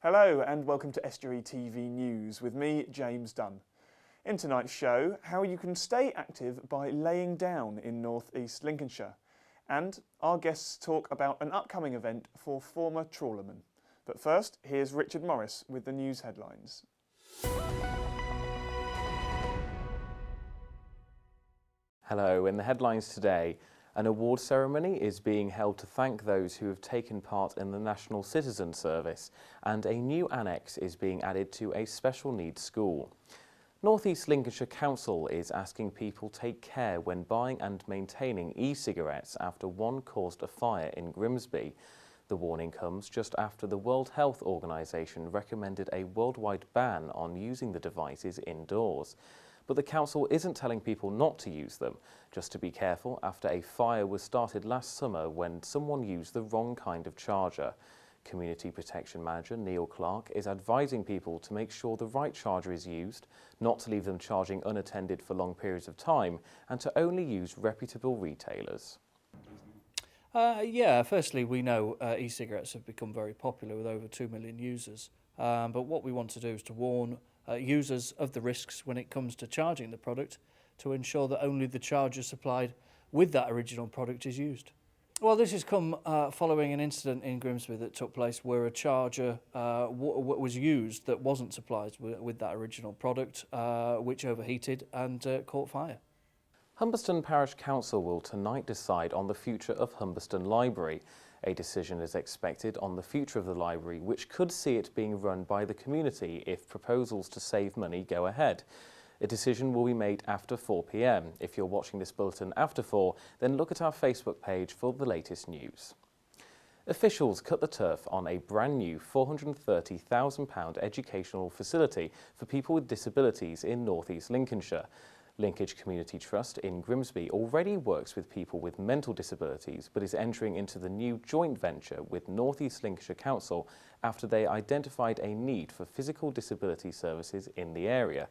Hello and welcome to Estuary TV News with me, James Dunn. In tonight's show, how you can stay active by laying down in North East Lincolnshire. And our guests talk about an upcoming event for former trawlermen. But first, here's Richard Morris with the news headlines. Hello, in the headlines today, an award ceremony is being held to thank those who have taken part in the National Citizen Service, and a new annex is being added to a special needs school. North East Lincolnshire Council is asking people take care when buying and maintaining e-cigarettes after one caused a fire in Grimsby. The warning comes just after the World Health Organisation recommended a worldwide ban on using the devices indoors. But the council isn't telling people not to use them, just to be careful after a fire was started last summer when someone used the wrong kind of charger. Community Protection Manager Neil Clark is advising people to make sure the right charger is used, not to leave them charging unattended for long periods of time, and to only use reputable retailers. Firstly, we know e-cigarettes have become very popular with over 2 million users. But what we want to do is to warn users of the risks when it comes to charging the product, to ensure that only the charger supplied with that original product is used. Well, this has come following an incident in Grimsby that took place where a charger was used that wasn't supplied with that original product, which overheated and caught fire. Humberston Parish Council will tonight decide on the future of Humberston Library. A decision is expected on the future of the library, which could see it being run by the community if proposals to save money go ahead. A decision will be made after 4 p.m. If you're watching this bulletin after 4, then look at our Facebook page for the latest news. Officials cut the turf on a brand new £430,000 educational facility for people with disabilities in North East Lincolnshire. Linkage Community Trust in Grimsby already works with people with mental disabilities, but is entering into the new joint venture with North East Lincolnshire Council after they identified a need for physical disability services in the area.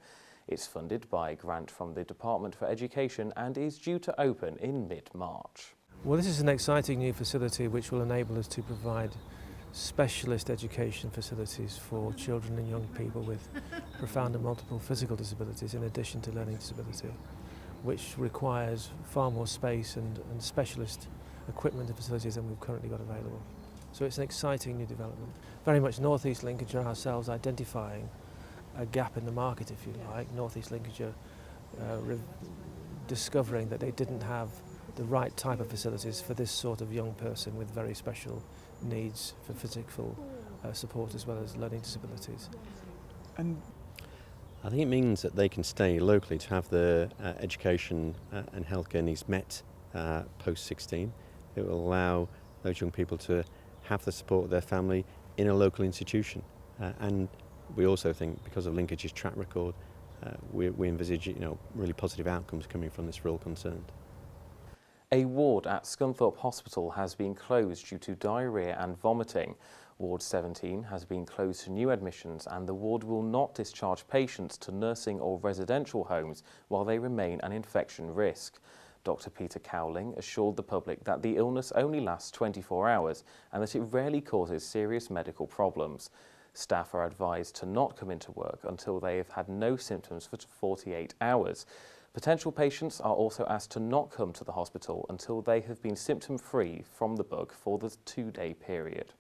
It's funded by a grant from the Department for Education and is due to open in mid-March. Well, this is an exciting new facility which will enable us to provide specialist education facilities for children and young people with profound and multiple physical disabilities in addition to learning disability, which requires far more space and specialist equipment and facilities than we've currently got available. So it's an exciting new development. Very much North East Lincolnshire ourselves identifying a gap in the market, if you like. North East Lincolnshire discovering that they didn't have the right type of facilities for this sort of young person with very special needs for physical support as well as learning disabilities. And I think it means that they can stay locally to have the education and healthcare needs met post-16. It will allow those young people to have the support of their family in a local institution. And we also think, because of Linkage's track record, we envisage really positive outcomes coming from this real concern. A ward at Scunthorpe Hospital has been closed due to diarrhoea and vomiting. Ward 17 has been closed to new admissions, and the ward will not discharge patients to nursing or residential homes while they remain an infection risk. Dr. Peter Cowling assured the public that the illness only lasts 24 hours and that it rarely causes serious medical problems. Staff are advised to not come into work until they have had no symptoms for 48 hours. Potential patients are also asked to not come to the hospital until they have been symptom-free from the bug for the 2-day period.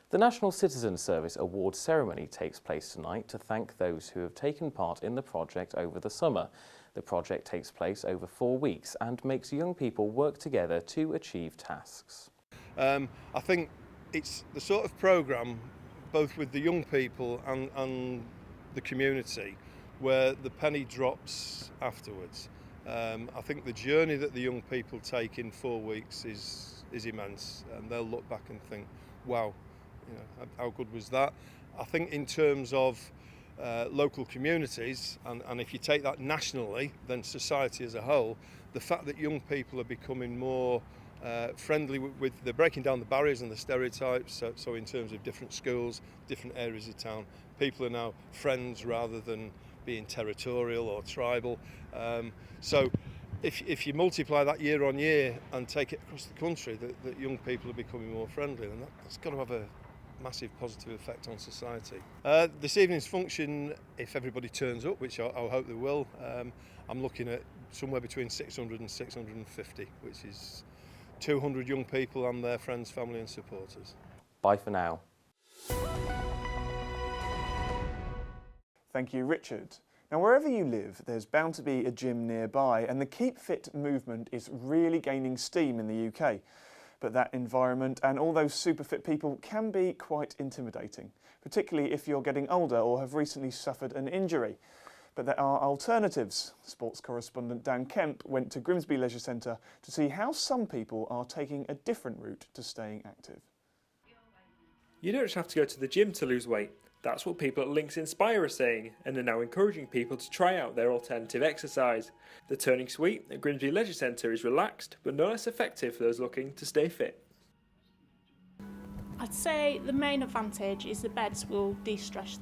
The National Citizen Service Award ceremony takes place tonight to thank those who have taken part in the project over the summer. The project takes place over 4 weeks and makes young people work together to achieve tasks. I think it's the sort of programme, both with the young people and the community, where the penny drops afterwards. I think the journey that the young people take in 4 weeks is immense, and they'll look back and think, wow, how good was that? I think in terms of local communities, and if you take that nationally, then society as a whole, the fact that young people are becoming more friendly with they're breaking down the barriers and the stereotypes, so in terms of different schools, different areas of town, people are now friends rather than being territorial or tribal. So if you multiply that year on year and take it across the country, that young people are becoming more friendly, and that's got to have a massive positive effect on society. This evening's function, if everybody turns up, which I hope they will, I'm looking at somewhere between 600 and 650, which is 200 young people and their friends, family and supporters. Bye for now. Thank you, Richard. Now, wherever you live, there's bound to be a gym nearby, and the Keep Fit movement is really gaining steam in the UK. But that environment and all those super fit people can be quite intimidating, particularly if you're getting older or have recently suffered an injury. But there are alternatives. Sports correspondent Dan Kemp went to Grimsby Leisure Centre to see how some people are taking a different route to staying active. You don't just have to go to the gym to lose weight. That's what people at Links Inspire are saying, and are now encouraging people to try out their alternative exercise. The turning suite at Grimsby Leisure Centre is relaxed, but no less effective for those looking to stay fit. I'd say the main advantage is the beds will de-stress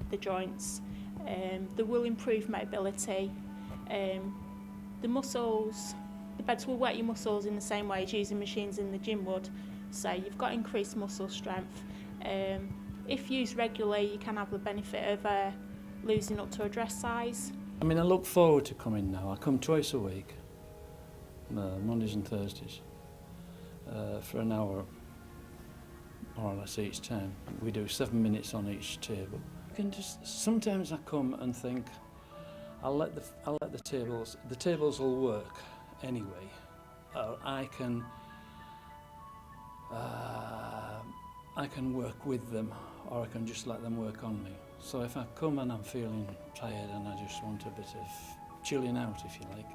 the joints, they will improve mobility, the beds will work your muscles in the same way as using machines in the gym would, so you've got increased muscle strength. If used regularly, you can have the benefit of losing up to a dress size. I mean, I look forward to coming now. I come twice a week, Mondays and Thursdays, for an hour, more or less each time. We do 7 minutes on each table. Sometimes I come and think, I'll let the tables will work anyway, or I can work with them, or I can just let them work on me. So if I come and I'm feeling tired and I just want a bit of chilling out, if you like,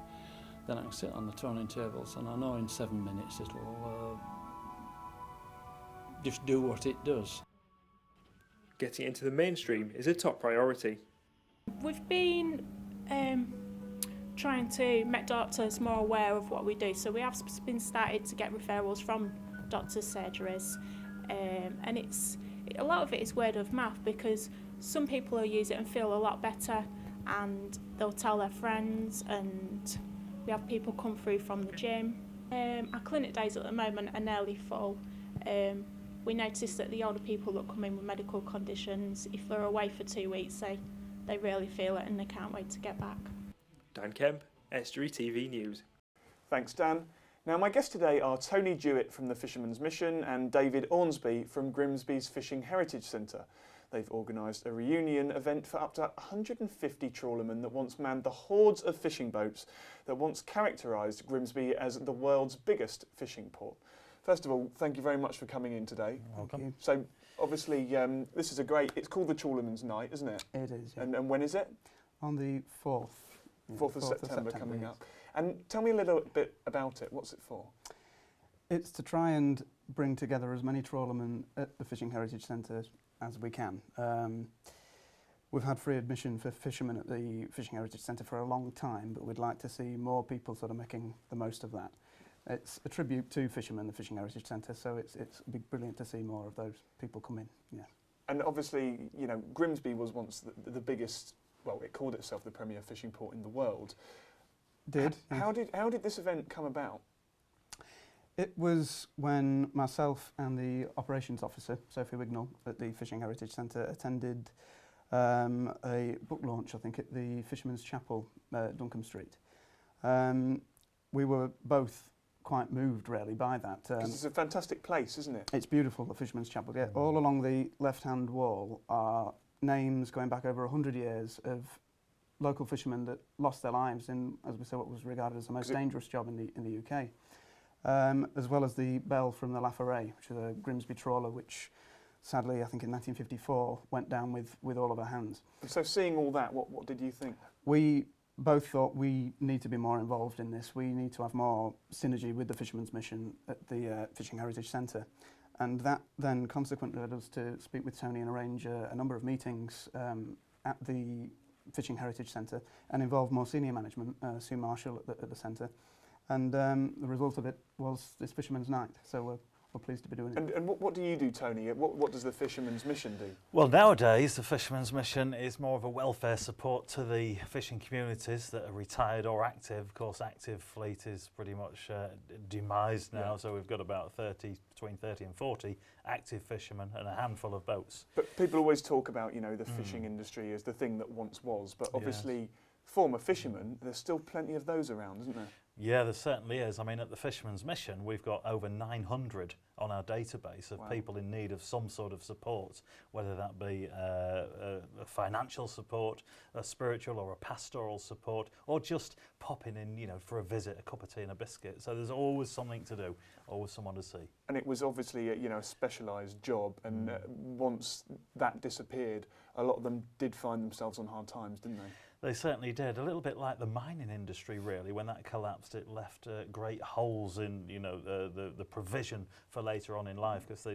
then I can sit on the turning tables, and I know in 7 minutes it'll just do what it does. Getting into the mainstream is a top priority. We've been trying to make doctors more aware of what we do, so we have been started to get referrals from doctors' surgeries, and a lot of it is word of mouth, because some people will use it and feel a lot better, and they'll tell their friends, and we have people come through from the gym. Our clinic days at the moment are nearly full. We notice that the older people that come in with medical conditions, if they're away for 2 weeks, they really feel it and they can't wait to get back. Dan Kemp, Estuary TV News. Thanks, Dan. Now, my guests today are Tony Jewett from the Fisherman's Mission and David Ormsby from Grimsby's Fishing Heritage Centre. They've organised a reunion event for up to 150 trawlermen that once manned the hordes of fishing boats that once characterised Grimsby as the world's biggest fishing port. First of all, thank you very much for coming in today. Welcome. So, obviously, this is it's called the Trawlerman's Night, isn't it? It is, yeah. And when is it? On the 4th. 4th of September coming yes. up. And tell me a little bit about it. What's it for? It's to try and bring together as many trawlermen at the Fishing Heritage Centre as we can. We've had free admission for fishermen at the Fishing Heritage Centre for a long time, but we'd like to see more people sort of making the most of that. It's a tribute to fishermen, the Fishing Heritage Centre, so it's brilliant to see more of those people come in. Yeah. And obviously, you know, Grimsby was once the biggest, well, it called itself the premier fishing port in the world. How did this event come about? It was when myself and the operations officer, Sophie Wignall, at the Fishing Heritage Centre attended a book launch, I think, at the Fisherman's Chapel, Duncombe Street. We were both quite moved, really, by that. Because it's a fantastic place, isn't it? It's beautiful, the Fisherman's Chapel. Yeah, all along the left-hand wall are names going back over 100 years of local fishermen that lost their lives in, as we say, what was regarded as the most dangerous job in the UK. As well as the bell from the Laforet, which is a Grimsby trawler, which sadly, I think in 1954, went down with all of her hands. So seeing all that, what did you think? We both thought we need to be more involved in this. We need to have more synergy with the Fisherman's Mission at the Fishing Heritage Centre. And that then consequently led us to speak with Tony and arrange a number of meetings at the Fishing Heritage Centre and involve more senior management, Sue Marshall at the centre. And the result of it was this Fisherman's Night. So we're we're pleased to be doing it. And what do you do, Tony? What does the Fisherman's Mission do? Well, nowadays the Fisherman's Mission is more of a welfare support to the fishing communities that are retired or active. Of course, active fleet is pretty much demised now, so we've got about between 30 and 40 active fishermen and a handful of boats. But people always talk about, the fishing industry as the thing that once was, but obviously former fishermen, there's still plenty of those around, isn't there? Yeah, there certainly is. I mean, at the Fisherman's Mission, we've got over 900 on our database of people in need of some sort of support, whether that be a financial support, a spiritual or a pastoral support, or just popping in, for a visit, a cup of tea and a biscuit. So there's always something to do, always someone to see. And it was obviously a specialised job, and once that disappeared, a lot of them did find themselves on hard times, didn't they? They certainly did. A little bit like the mining industry, really. When that collapsed, it left great holes in, the provision for later on in life, because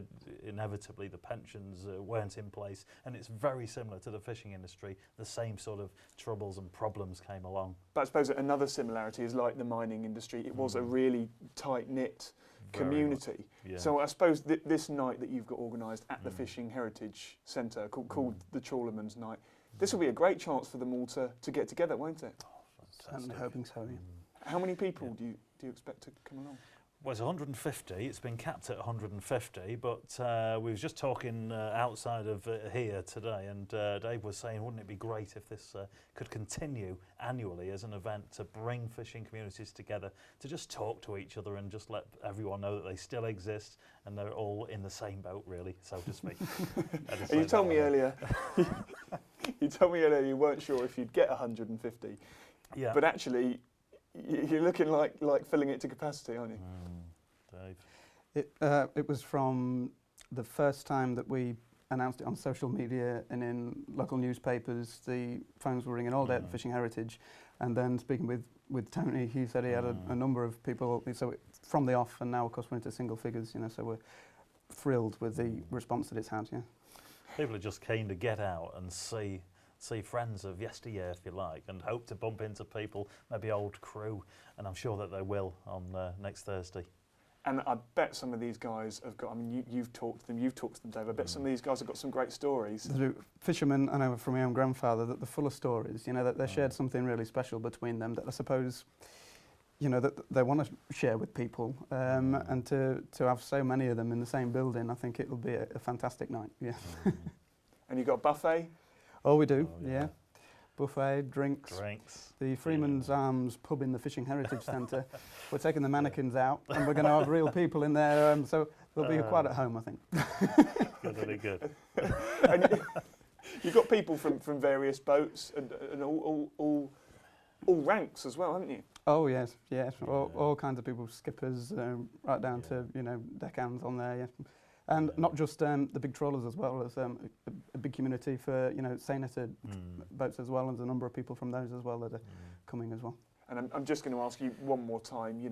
inevitably the pensions weren't in place. And it's very similar to the fishing industry. The same sort of troubles and problems came along. But I suppose another similarity is like the mining industry. It was a really tight-knit community. Yeah. So I suppose this night that you've got organised at the Fishing Heritage Centre, called the Trawlerman's Night, this will be a great chance for them all to get together, won't it? Oh, Certainly hoping so, yeah. How many people do you expect to come along? Well, it's 150. It's been capped at 150, but we were just talking outside of here today, and Dave was saying, wouldn't it be great if this could continue annually as an event to bring fishing communities together, to just talk to each other and just let everyone know that they still exist and they're all in the same boat, really, so to speak. You told me earlier. You told me earlier you weren't sure if you'd get 150, but actually you're looking like filling it to capacity, aren't you? Dave? It was from the first time that we announced it on social media and in local newspapers. The phones were ringing all day at the Fishing Heritage, and then speaking with Tony, he said he had a number of people. So from the off, and now of course we're into single figures. So we're thrilled with the response that it's had. Yeah. People are just keen to get out and see friends of yesteryear, if you like, and hope to bump into people, maybe old crew, and I'm sure that they will on next Thursday. And I bet some of these guys have got, you've talked to them, Dave, I bet some of these guys have got some great stories. The fishermen, I know from my own grandfather, that they're full of stories, that they shared something really special between them that I suppose, that they want to share with people, and to have so many of them in the same building, I think it'll be a fantastic night. Yeah. And you got a buffet? Oh, we do. Yeah. Buffet, drinks. The Yeah. Freeman's Arms pub in the Fishing Heritage Centre. We're taking the mannequins out, and we're going to have real people in there. So they'll be quite at home, I think. Really good. And you've got people from various boats and all ranks as well, haven't you? Oh yes. All kinds of people, skippers, right down to deckhands on there. Yeah. And not just the big trawlers as well. There's a big community for seinated boats as well, and there's a number of people from those as well that are coming as well. And I'm just going to ask you one more time.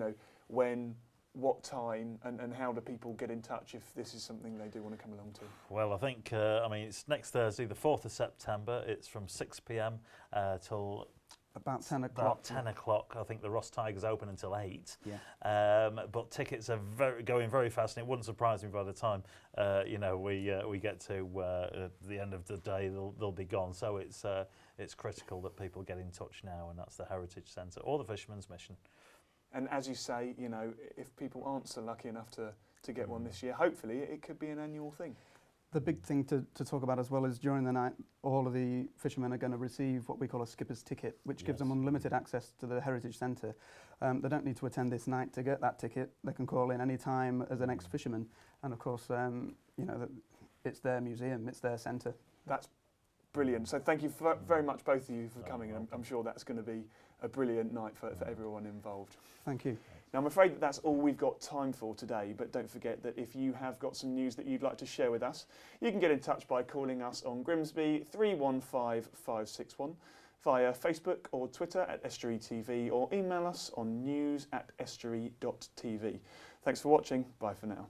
When, what time, and how do people get in touch if this is something they do want to come along to? Well, I think it's next Thursday, the 4th of September. It's from 6 p.m. Till about 10 o'clock. About 10 o'clock. I think the Ross Tigers open until 8. Yeah. But tickets are going very fast, and it wouldn't surprise me by the time we get to the end of the day, they'll be gone. So it's critical that people get in touch now, and that's the Heritage Centre or the Fisherman's Mission. And as you say, if people aren't so lucky enough to get one this year, hopefully it could be an annual thing. The big thing to talk about as well is during the night, all of the fishermen are going to receive what we call a skipper's ticket, which gives them unlimited access to the Heritage Centre. They don't need to attend this night to get that ticket. They can call in any time as an ex-fisherman. And of course, it's their museum, it's their centre. That's brilliant. So thank you very much, both of you, for coming. And I'm sure that's going to be a brilliant night for everyone involved. Thank you. Now, I'm afraid that's all we've got time for today, but don't forget that if you have got some news that you'd like to share with us, you can get in touch by calling us on Grimsby 315561, via Facebook or Twitter at Estuary TV, or email us on news@estuary.tv. Thanks for watching. Bye for now.